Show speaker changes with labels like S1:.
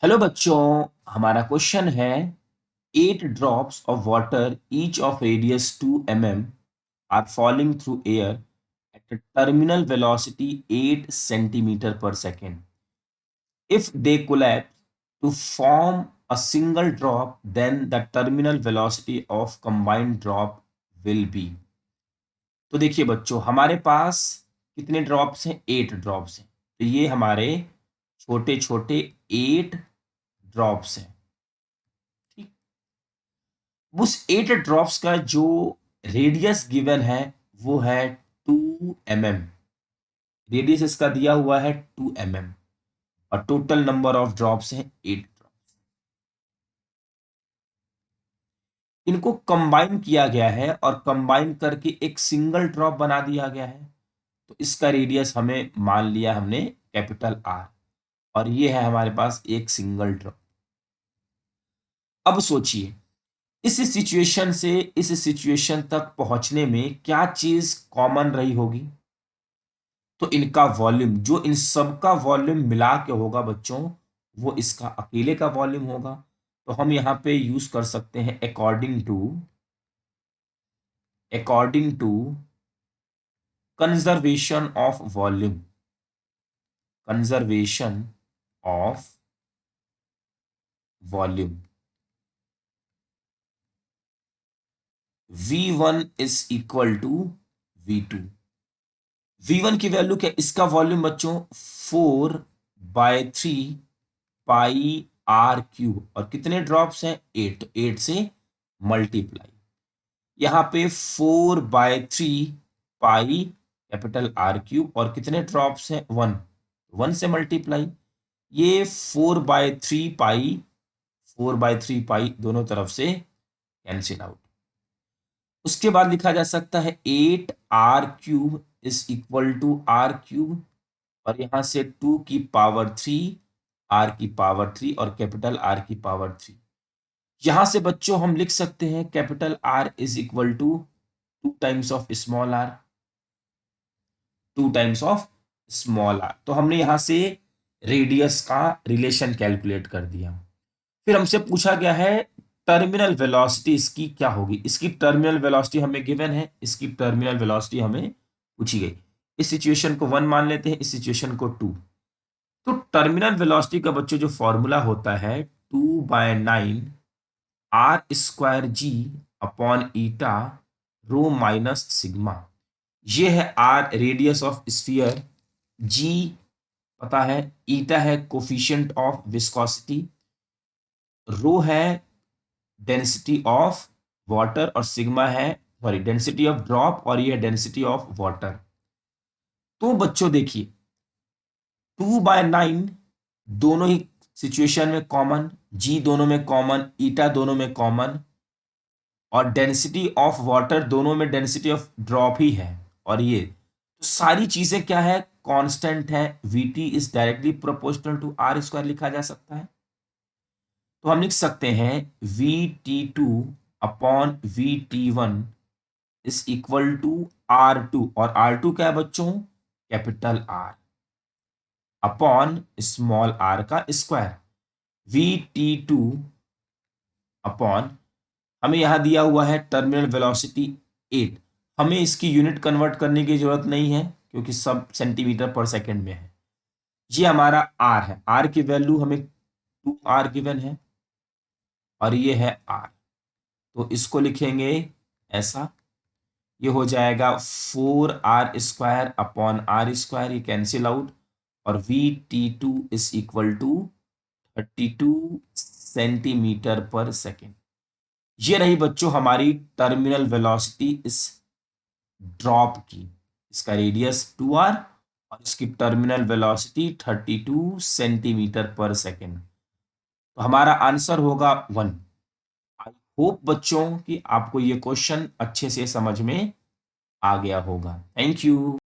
S1: Hello बच्चों, हमारा question है 8 drops of water each of radius 2 mm are falling through air at a terminal velocity 8 centimeter per second. If they collapse to form a single drop, then the terminal velocity of combined drop will be. तो देखिए बच्चों, हमारे पास कितने drops हैं? 8 drops हैं। तो ये हमारे छोटे छोटे 8 ड्रॉप्स हैं। ठीक, उस 8 ड्रॉप्स का जो रेडियस गिवन है वो है 2 mm। रेडियस इसका दिया हुआ है 2 mm और टोटल नंबर ऑफ ड्रॉप्स हैं 8 ड्रॉप्स। इनको कंबाइन किया गया है और कंबाइन करके एक सिंगल ड्रॉप बना दिया गया है। तो इसका रेडियस हमें मान लिया हमने कैपिटल आर, और ये है हमारे पास एक सिंगल ड्रॉप। अब सोचिए, इस सिचुएशन से इस सिचुएशन तक पहुंचने में क्या चीज कॉमन रही होगी? तो इनका वॉल्यूम, जो इन सब का वॉल्यूम मिला के होगा बच्चों, वो इसका अकेले का वॉल्यूम होगा। तो हम यहां पे यूज कर सकते हैं according to conservation of volume, conservation of volume. V1 is equal to V2। V1 की वैल्यू क्या? इसका वॉल्यूम बच्चों 4/3 पाई आर क्यूब, और कितने ड्रॉप्स हैं? 8। तो 8 से मल्टीप्लाई, यहां पे 4/3 पाई कैपिटल आर क्यूब, और कितने ड्रॉप्स हैं? 1। 1 से मल्टीप्लाई, ये 4/3 पाई दोनों तरफ से कैंसिल आउट। उसके बाद लिखा जा सकता है 8r³ is equal to r³, और यहां से 2 की पावर 3, r की पावर 3 और कैपिटल R की पावर 3। यहां से बच्चों हम लिख सकते हैं capital R is equal to 2 times of small r, 2 times of small r। तो हमने यहां से रेडियस का रिलेशन कैलकुलेट कर दिया। फिर हमसे पूछा गया है टर्मिनल वेलोसिटी इसकी क्या होगी। इसकी टर्मिनल वेलोसिटी हमें गिवन है, इसकी टर्मिनल वेलोसिटी हमें पूछी गई। इस सिचुएशन को 1 मान लेते हैं, इस सिचुएशन को 2। तो टर्मिनल वेलोसिटी का बच्चों जो फॉर्मूला होता है 2/9 r²g अपॉन ईटा रो माइनस सिग्मा। ये है r radius of sphere, g पता है, ईटा है कोफिशिएंट ऑफ विस्कोसिटी, रो है डेंसिटी ऑफ वाटर, और सिग्मा है सॉरी डेंसिटी ऑफ ड्रॉप, और ये डेंसिटी ऑफ वाटर। तो बच्चों देखिए 2/9 दोनों ही सिचुएशन में कॉमन, जी दोनों में कॉमन, ईटा दोनों में कॉमन, और डेंसिटी ऑफ वाटर दोनों में डेंसिटी ऑफ ड्रॉप ही है। और ये तो सारी चीजें क्या है? कांस्टेंट है। Vt is directly proportional to r² लिखा जा सकता है। तो हम लिख सकते हैं Vt2 upon Vt1 is equal to R2, और R2 क्या है बच्चों? Capital R upon small r का स्क्वायर। Vt2 अपॉन, हमें यहां दिया हुआ है टर्मिनल वेलोसिटी 8। हमें इसकी यूनिट कन्वर्ट करने की जरूरत नहीं है क्योंकि सब सेंटीमीटर पर सेकंड में है। ये हमारा r है, r की वैल्यू हमें 2r गिवन है, और ये है r। तो इसको लिखेंगे ऐसा, ये हो जाएगा 4r² अपॉन r², ये कैंसिल आउट, और Vt2 is equal to 32 centimetre per second. ये रही बच्चों हमारी टर्मिनल वेलोसिटी इस ड्रॉप की। इसका रेडियस 2r और इसकी terminal velocity 32 centimetre per second. तो हमारा आंसर होगा 1। आई होप बच्चों कि आपको ये क्वेश्चन अच्छे से समझ में आ गया होगा। Thank you.